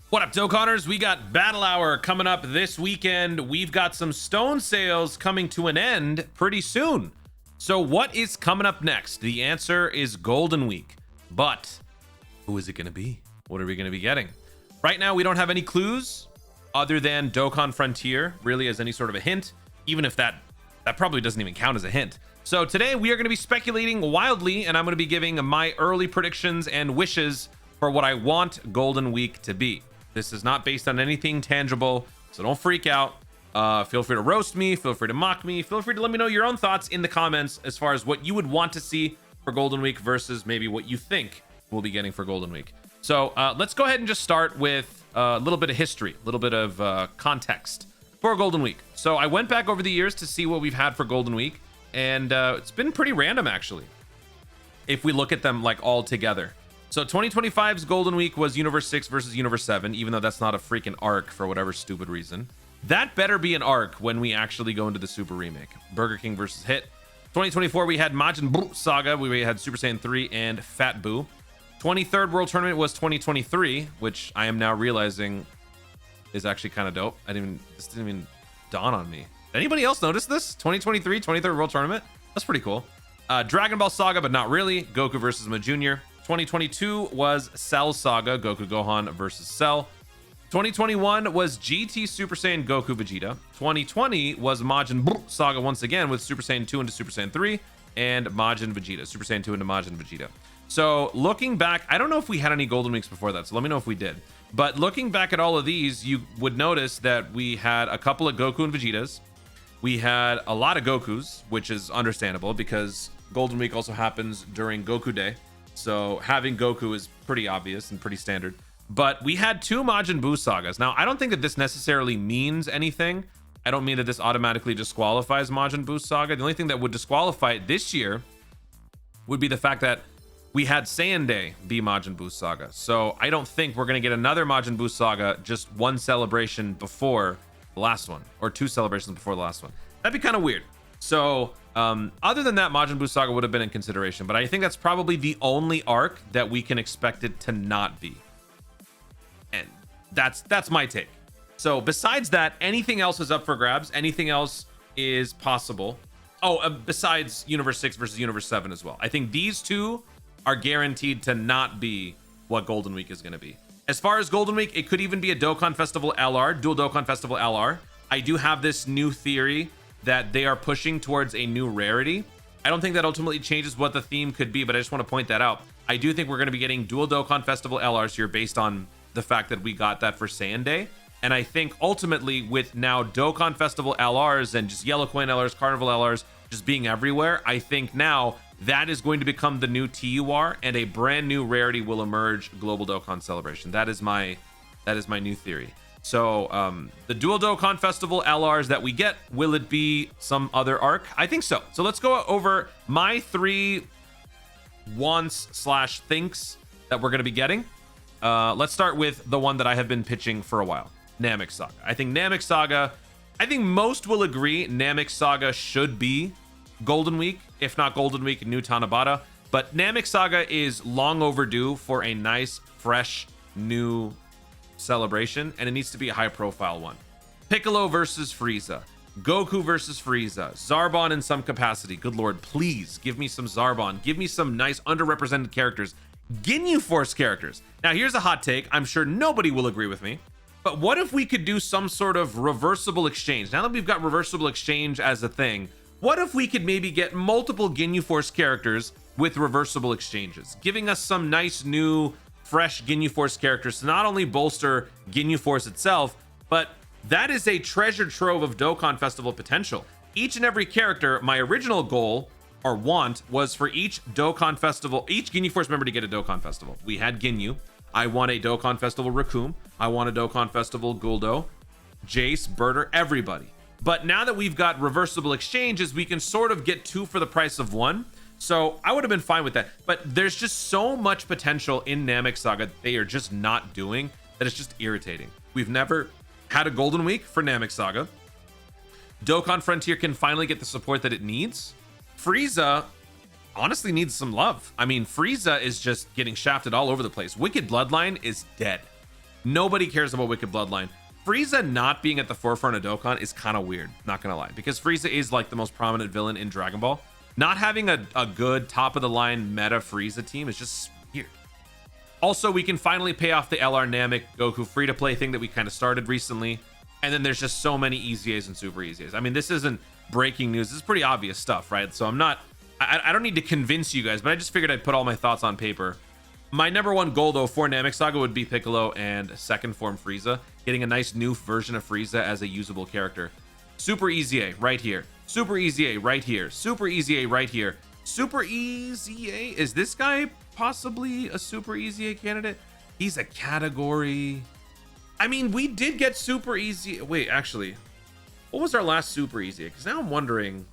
What up, Dokkanners? We got Battle Hour coming up this weekend. We've got some stone sales coming to an end pretty soon. So what is coming up next? The answer is Golden Week. But who is it going to be? What are we going to be getting? Right now, we don't have any clues other than Dokkan Frontier, really as any sort of a hint, even if that probably doesn't even count as a hint. So today we are going to be speculating wildly, and I'm going to be giving my early predictions and wishes for what I want Golden Week to be. This is not based on anything tangible, so don't freak out. Feel free to roast me, feel free to mock me, feel free to let me know your own thoughts in the comments as far as what you would want to see for Golden Week versus maybe what you think we'll be getting for Golden Week. So let's go ahead and just start with a little bit of history, a little bit of context for Golden Week. So I went back over the years to see what we've had for Golden Week, and it's been pretty random actually, if we look at them like all together. So 2025's Golden Week was Universe 6 versus Universe 7, even though that's not a freaking arc for whatever stupid reason. That better be an arc when we actually go into the Super Remake. Burger King versus Hit. 2024, we had Majin Buu Saga. We had Super Saiyan 3 and Fat Buu. 23rd World Tournament was 2023, which I am now realizing is actually kind of dope. This didn't even dawn on me. Anybody else notice this? 2023, 23rd World Tournament? That's pretty cool. Dragon Ball Saga, but not really. Goku versus Ma Jr. 2022 was Cell Saga, Goku Gohan versus Cell. 2021 was GT Super Saiyan Goku Vegeta. 2020 was Majin Buu Saga once again with Super Saiyan 2 into Super Saiyan 3 and Majin Vegeta. Super Saiyan 2 into Majin Vegeta. So looking back, I don't know if we had any Golden Weeks before that, so let me know if we did. But looking back at all of these, you would notice that we had a couple of Goku and Vegetas. We had a lot of Gokus, which is understandable because Golden Week also happens during Goku Day. So having Goku is pretty obvious and pretty standard. But we had two Majin Buu sagas. Now, I don't think that this necessarily means anything. I don't mean that this automatically disqualifies Majin Buu saga. The only thing that would disqualify it this year would be the fact that we had Saiyan Day be Majin Buu saga. So I don't think we're going to get another Majin Buu saga just one celebration before the last one, or two celebrations before the last one. That'd be kind of weird. So other than that, Majin Buu saga would have been in consideration, but I think that's probably the only arc that we can expect it to not be. And that's my take. So besides that, anything else is up for grabs. Anything else is possible. Oh, besides Universe 6 versus Universe 7 as well. I think these two are guaranteed to not be what Golden Week is going to be. As far as Golden Week, it could even be a Dokkan Festival LR, Dual Dokkan Festival LR. I do have this new theory that they are pushing towards a new rarity. I don't think that ultimately changes what the theme could be, but I just want to point that out. I do think we're going to be getting Dual Dokkan Festival LRs here based on the fact that we got that for Saiyan Day. And I think ultimately with now Dokkan Festival LRs and just Yellow Coin LRs, Carnival LRs just being everywhere, I think now that is going to become the new TUR and a brand new rarity will emerge Global Dokkan Celebration. That is my new theory. So the Dual Dokkan Festival LRs that we get, will it be some other arc? I think so. So let's go over my three wants / thinks that we're going to be getting. Let's start with the one that I have been pitching for a while, Namek Saga. I think most will agree Namek Saga should be Golden Week, if not Golden Week, New Tanabata. But Namek Saga is long overdue for a nice, fresh, new celebration, and it needs to be a high profile one. Piccolo versus Frieza, Goku versus Frieza, Zarbon in some capacity. Good lord, please give me some Zarbon. Give me some nice underrepresented characters. Ginyu Force characters. Now here's a hot take. I'm sure nobody will agree with me, but what if we could do some sort of reversible exchange? Now that we've got reversible exchange as a thing, what if we could maybe get multiple Ginyu Force characters with reversible exchanges, giving us some nice new fresh Ginyu Force characters to not only bolster Ginyu Force itself, but that is a treasure trove of Dokkan Festival potential. Each and every character, my original goal or want was for each Dokkan Festival, each Ginyu Force member to get a Dokkan Festival. We had Ginyu. I want a Dokkan Festival Raccoon. I want a Dokkan Festival Guldo, Jace, Birder, everybody. But now that we've got reversible exchanges, we can sort of get two for the price of one. So I would have been fine with that. But there's just so much potential in Namek Saga they are just not doing that it's just irritating. We've never had a Golden Week for Namek Saga. Dokkan Frontier can finally get the support that it needs. Frieza honestly needs some love. I mean, Frieza is just getting shafted all over the place. Wicked Bloodline is dead. Nobody cares about Wicked Bloodline. Frieza not being at the forefront of Dokkan is kind of weird, not gonna lie, because Frieza is like the most prominent villain in Dragon Ball. Not having a good top of the line meta Frieza team is just weird. Also, we can finally pay off the LR Namek Goku free-to-play thing that we kind of started recently. And then there's just so many easy A's and super easy A's. I mean, this isn't breaking news. This is pretty obvious stuff, right? So I don't need to convince you guys, but I just figured I'd put all my thoughts on paper. My number one goal, though, for Namek Saga would be Piccolo and second form Frieza. Getting a nice new version of Frieza as a usable character. Super easy A right here. Super easy A right here. Super easy A right here. Super easy A. Is this guy possibly a super easy A candidate? He's a category. I mean, we did get super easy. Wait, actually, what was our last super easy? Because now I'm wondering,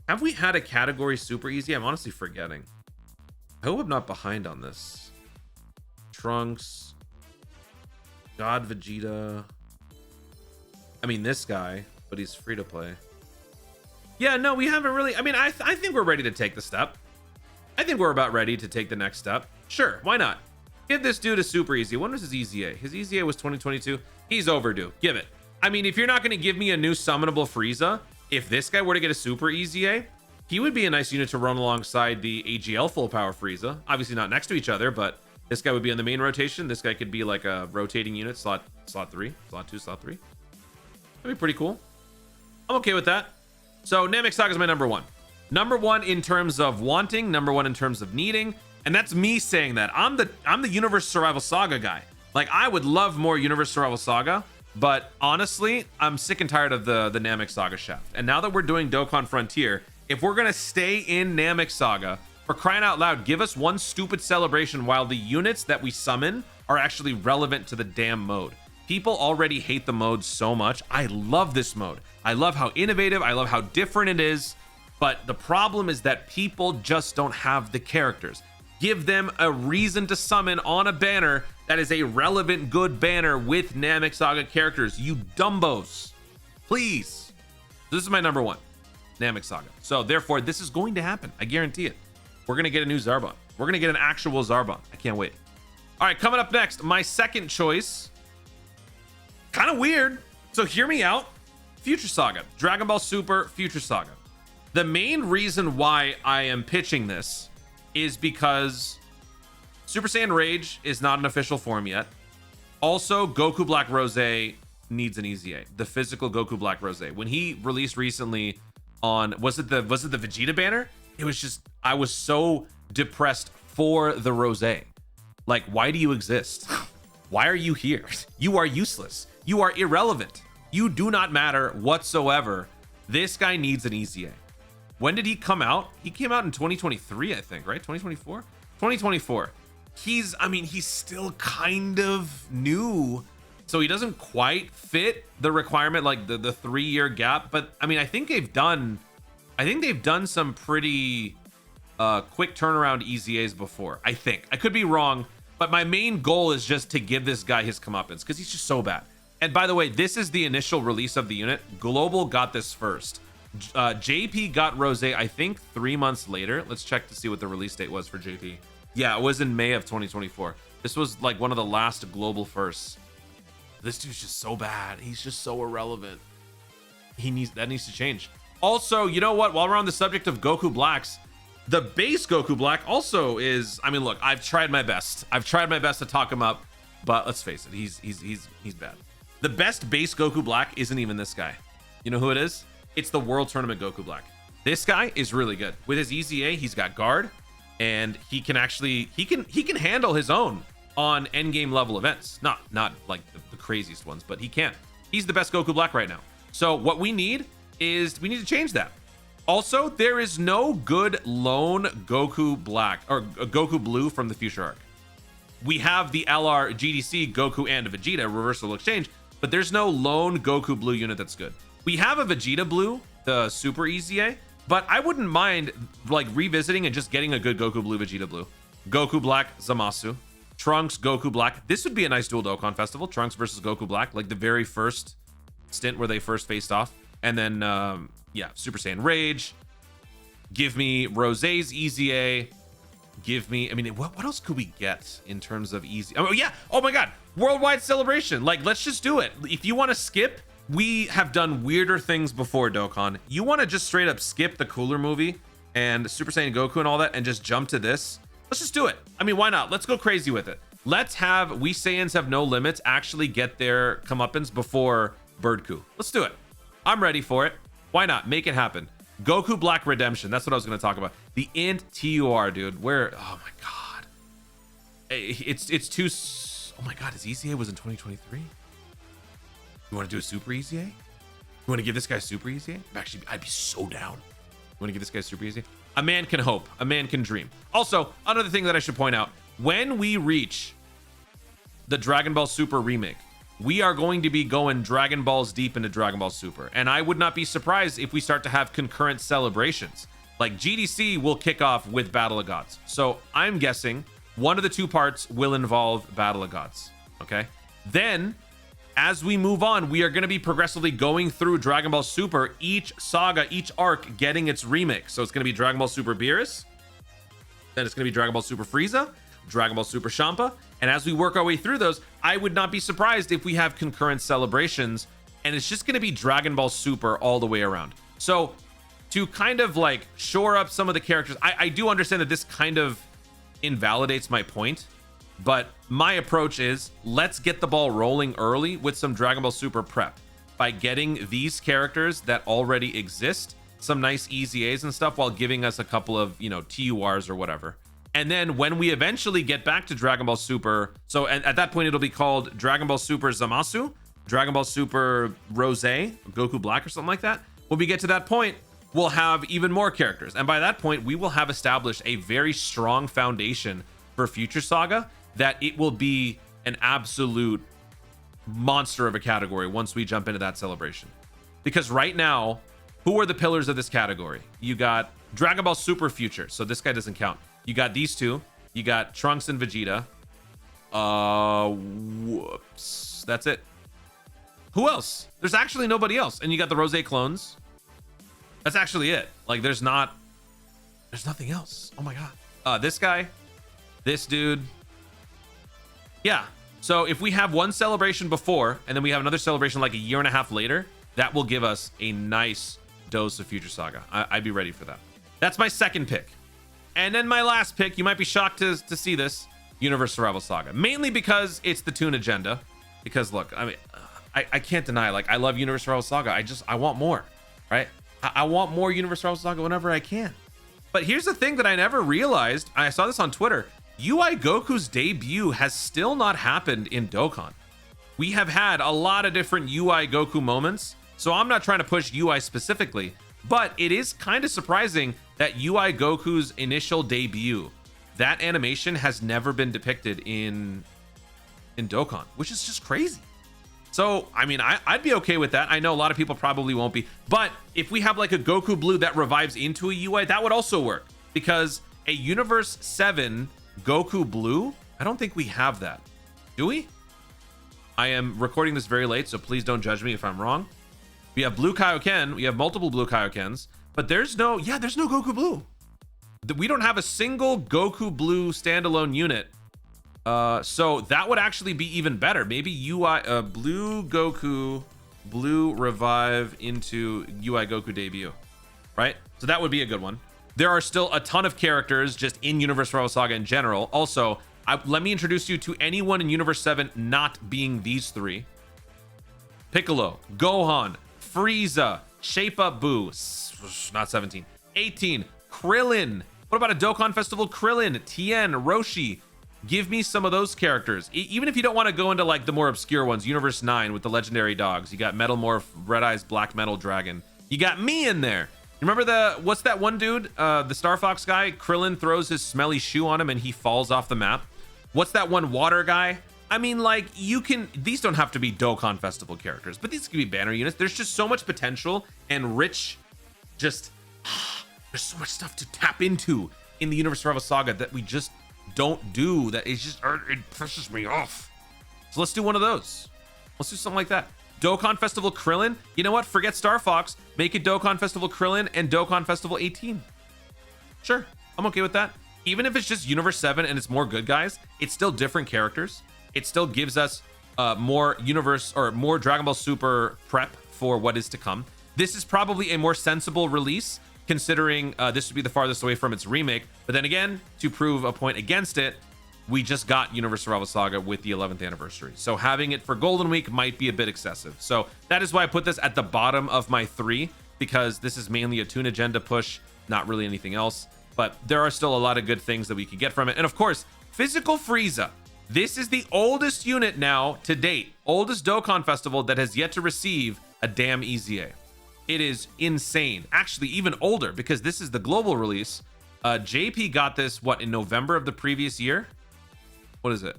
have we had a category super easy? I'm honestly forgetting. I hope I'm not behind on this. Trunks, God Vegeta. I mean, this guy, but he's free to play. Yeah, no, we haven't really. I mean, I think we're ready to take the step. I think we're about ready to take the next step. Sure, why not? Give this dude a super easy. When was his easy A? His easy A was 2022. He's overdue. Give it. I mean, if you're not going to give me a new summonable Frieza, if this guy were to get a super easy A, he would be a nice unit to run alongside the AGL full power Frieza. Obviously not next to each other, but this guy would be on the main rotation. This guy could be like a rotating unit, slot 3, slot 2, slot 3. That'd be pretty cool. I'm okay with that. So Namek Saga is my number one. Number one in terms of wanting, number one in terms of needing. And that's me saying that. I'm the Universe Survival Saga guy. Like, I would love more Universe Survival Saga, but honestly, I'm sick and tired of the Namek Saga shaft. And now that we're doing Dokkan Frontier, if we're gonna stay in Namek Saga, for crying out loud, give us one stupid celebration while the units that we summon are actually relevant to the damn mode. People already hate the mode so much. I love this mode. I love how innovative, I love how different it is, but the problem is that people just don't have the characters. Give them a reason to summon on a banner that is a relevant, good banner with Namek Saga characters, you dumbos. Please. This is my number one, Namek Saga. So therefore, this is going to happen. I guarantee it. We're going to get a new Zarbon. We're going to get an actual Zarbon. I can't wait. All right, coming up next, my second choice. Kind of weird. So hear me out. Future Saga. Dragon Ball Super Future Saga. The main reason why I am pitching this is because Super Saiyan Rage is not an official form yet. Also, Goku Black Rose needs an easy A. The physical Goku Black Rose. When he released recently on, was it the Vegeta banner? It was just, I was so depressed for the Rose. Like, why do you exist? Why are you here? You are useless. You are irrelevant. You do not matter whatsoever. This guy needs an easy A. When did he come out? He came out in 2023, I think, right? 2024? 2024. He's still kind of new. So he doesn't quite fit the requirement, like the 3-year gap. But I mean, I think they've done some pretty quick turnaround easy A's before. I think. I could be wrong, but my main goal is just to give this guy his comeuppance because he's just so bad. And by the way, this is the initial release of the unit. Global got this first. JP got Rose, I think 3 months later. Let's check to see what the release date was for JP. Yeah, it was in May of 2024. This was like one of the last global firsts. This dude's just so bad. He's just so irrelevant. That needs to change. Also, you know what? While we're on the subject of Goku Blacks, the base Goku Black also is, I mean, look, I've tried my best. I've tried my best to talk him up, but let's face it, he's bad. The best base Goku Black isn't even this guy. You know who it is? It's the World Tournament Goku Black. This guy is really good. With his easy A, he's got guard, and he can actually he can handle his own on endgame level events. Not like the craziest ones, but he can. He's the best Goku Black right now. So what we need is we need to change that. Also, there is no good lone Goku Black or Goku Blue from the Future Arc. We have the LR GDC Goku and Vegeta reversal exchange, but there's no lone Goku Blue unit that's good. We have a Vegeta Blue, the Super Easy A, but I wouldn't mind like revisiting and just getting a good Goku Blue, Vegeta Blue. Goku Black, Zamasu. Trunks, Goku Black. This would be a nice dual Dokkan festival. Trunks versus Goku Black, like the very first stint where they first faced off. And then, yeah, Super Saiyan Rage. Give me Rose's Easy A. Give me, I mean, what else could we get in terms of easy? Oh, yeah. Oh my God. Worldwide celebration. Like, let's just do it. If you want to skip, we have done weirder things before, Dokkan. You want to just straight up skip the Cooler movie and Super Saiyan Goku and all that and just jump to this? Let's just do it. I mean, why not? Let's go crazy with it. Let's have We Saiyans Have No Limits actually get their comeuppance before Bird Coup. Let's do it. I'm ready for it. Why not? Make it happen. Goku Black Redemption. That's what I was going to talk about. The int TUR, dude. Where? Oh my god. It's too. Oh my god. His ECA was in 2023. You want to do a Super ECA? You want to give this guy Super ECA? Actually, I'd be so down. You want to give this guy Super ECA? A man can hope. A man can dream. Also, another thing that I should point out: when we reach the Dragon Ball Super remake, we are going to be going Dragon Balls deep into Dragon Ball Super. And I would not be surprised if we start to have concurrent celebrations. Like GDC will kick off with Battle of Gods. So I'm guessing one of the two parts will involve Battle of Gods. Okay. Then as we move on, we are going to be progressively going through Dragon Ball Super, each saga, each arc getting its remix. So it's going to be Dragon Ball Super Beerus. Then it's going to be Dragon Ball Super Frieza, Dragon Ball Super Champa. And as we work our way through those, I would not be surprised if we have concurrent celebrations, and it's just going to be Dragon Ball Super all the way around. So to kind of like shore up some of the characters, I do understand that this kind of invalidates my point, but my approach is let's get the ball rolling early with some Dragon Ball Super prep by getting these characters that already exist some nice EZAs and stuff while giving us a couple of, you know, TURs or whatever. And then when we eventually get back to Dragon Ball Super, so at that point it'll be called Dragon Ball Super Zamasu, Dragon Ball Super Rose, Goku Black or something like that. When we get to that point, we'll have even more characters. And by that point, we will have established a very strong foundation for Future Saga that it will be an absolute monster of a category once we jump into that celebration. Because right now, who are the pillars of this category? You got Dragon Ball Super Future, so this guy doesn't count. You got these two. You got Trunks and Vegeta. Whoops. That's it. Who else? There's actually nobody else. And you got the Rose clones. That's actually it. Like, there's nothing else. Oh my god. This guy. This dude. Yeah. So if we have one celebration before, and then we have another celebration like a year and a half later, that will give us a nice dose of Future Saga. I'd be ready for that. That's my second pick. And then my last pick, you might be shocked to see this, Universe Survival Saga. Mainly because it's the Toon agenda. Because look, I mean, I can't deny, like, I love Universe Survival Saga. I want more, right? I want more Universe Survival Saga whenever I can. But here's the thing that I never realized. I saw this on Twitter. UI Goku's debut has still not happened in Dokkan. We have had a lot of different UI Goku moments. So I'm not trying to push UI specifically, but it is kind of surprising that UI Goku's initial debut, that animation has never been depicted in Dokkan, which is just crazy. So, I mean, I'd be okay with that. I know a lot of people probably won't be, but if we have like a Goku Blue that revives into a UI, that would also work, because a Universe 7 Goku Blue, I don't think we have that. Do we? I am recording this very late, so please don't judge me if I'm wrong. We have Blue Kaioken. We have multiple Blue Kaiokens, but there's no Goku Blue. We don't have a single Goku Blue standalone unit. So that would actually be even better. Maybe UI Blue Goku Blue revive into UI Goku debut, right? So that would be a good one. There are still a ton of characters just in Universe Survival Saga in general. Also, let me introduce you to anyone in Universe 7 not being these three: Piccolo, Gohan, Frieza, Shape Up Boo, not 17, 18, Krillin. What about a Dokkan Festival Krillin, Tien, Roshi? Give me some of those characters. Even if you don't want to go into like the more obscure ones, Universe 9 with the legendary dogs. You got Metal Morph, Red Eyes, Black Metal Dragon. You got me in there. Remember what's that one dude? The Star Fox guy? Krillin throws his smelly shoe on him and he falls off the map. What's that one water guy? I mean, like, these don't have to be Dokkan Festival characters, but these could be banner units. There's just so much potential and rich, there's so much stuff to tap into in the Universe Survival Saga that we just don't do. That is just, it pisses me off. So let's do one of those. Let's do something like that. Dokkan Festival Krillin. You know what? Forget Star Fox. Make it Dokkan Festival Krillin and Dokkan Festival 18. Sure, I'm okay with that. Even if it's just Universe 7 and it's more good guys, it's still different characters. it still gives us more universe or more Dragon Ball Super prep for what is to come. This is probably a more sensible release, considering this would be the farthest away from its remake. But then again, to prove a point against it, we just got Universe Survival Saga with the 11th anniversary. So having it for Golden Week might be a bit excessive. So that is why I put this at the bottom of my 3, because this is mainly a Toon Agenda push, not really anything else. But there are still a lot of good things that we could get from it. And of course, Physical Frieza. This is the oldest unit now to date, oldest Dokkan Festival that has yet to receive a damn EZA. It is insane. Actually, even older, because this is the global release. JP got this, what, in November of the previous year? What is it?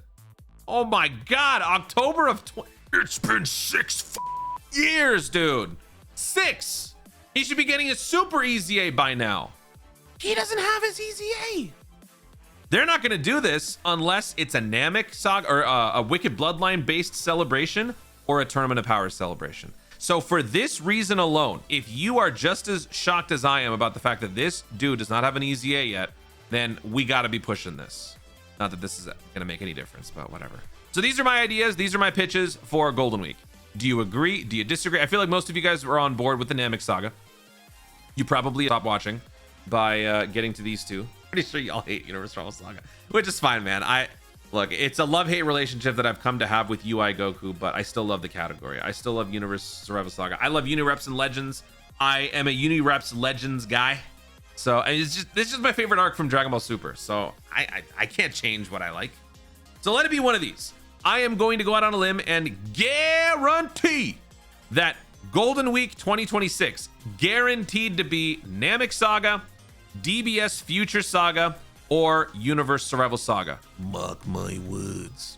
Oh my God, October of 20. It's been 6 years, dude. 6. He should be getting his Super EZA by now. He doesn't have his EZA. They're not going to do this unless it's a Namek saga or a Wicked Bloodline based celebration or a Tournament of Power celebration. So for this reason alone, if you are just as shocked as I am about the fact that this dude does not have an EZA yet, then we got to be pushing this. Not that this is going to make any difference, but whatever. So these are my ideas. These are my pitches for Golden Week. Do you agree? Do you disagree? I feel like most of you guys were on board with the Namek saga. You probably stopped watching by getting to these two. Pretty sure y'all hate Universe Survival Saga, which is fine, man. Look, it's a love-hate relationship that I've come to have with UI Goku, but I still love the category. I still love Universe Survival Saga. I love Unireps and Legends. I am a Unireps Legends guy. So this is just my favorite arc from Dragon Ball Super. So I can't change what I like. So let it be one of these. I am going to go out on a limb and guarantee that Golden Week 2026 guaranteed to be Namek Saga, DBS Future Saga, or Universe Survival Saga. Mark my words.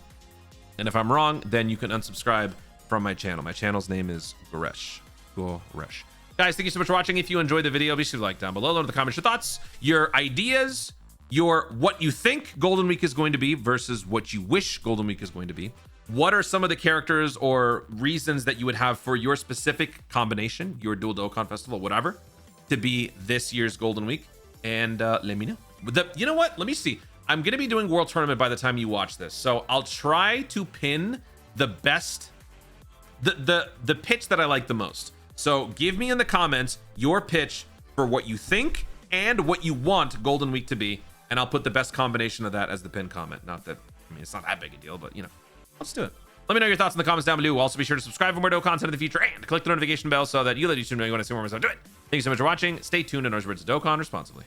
And if I'm wrong, then you can unsubscribe from my channel. My channel's name is Goresh. Goresh. Guys, thank you so much for watching. If you enjoyed the video, be sure to like down below. Let me know in the comments your thoughts, your ideas, what you think Golden Week is going to be versus what you wish Golden Week is going to be. What are some of the characters or reasons that you would have for your specific combination, your dual Dokkan Festival, whatever, to be this year's Golden Week? And let me know. You know what? Let me see. I'm going to be doing World Tournament by the time you watch this. So I'll try to pin the best, the pitch that I like the most. So give me in the comments your pitch for what you think and what you want Golden Week to be, and I'll put the best combination of that as the pinned comment. Not that, I mean, it's not that big a deal, but you know, let's do it. Let me know your thoughts in the comments down below. Also be sure to subscribe for more Dokkan content in the future and click the notification bell so that you let YouTube know you want to see more of us. Do it. Thank you so much for watching. Stay tuned and always words Dokkan responsibly.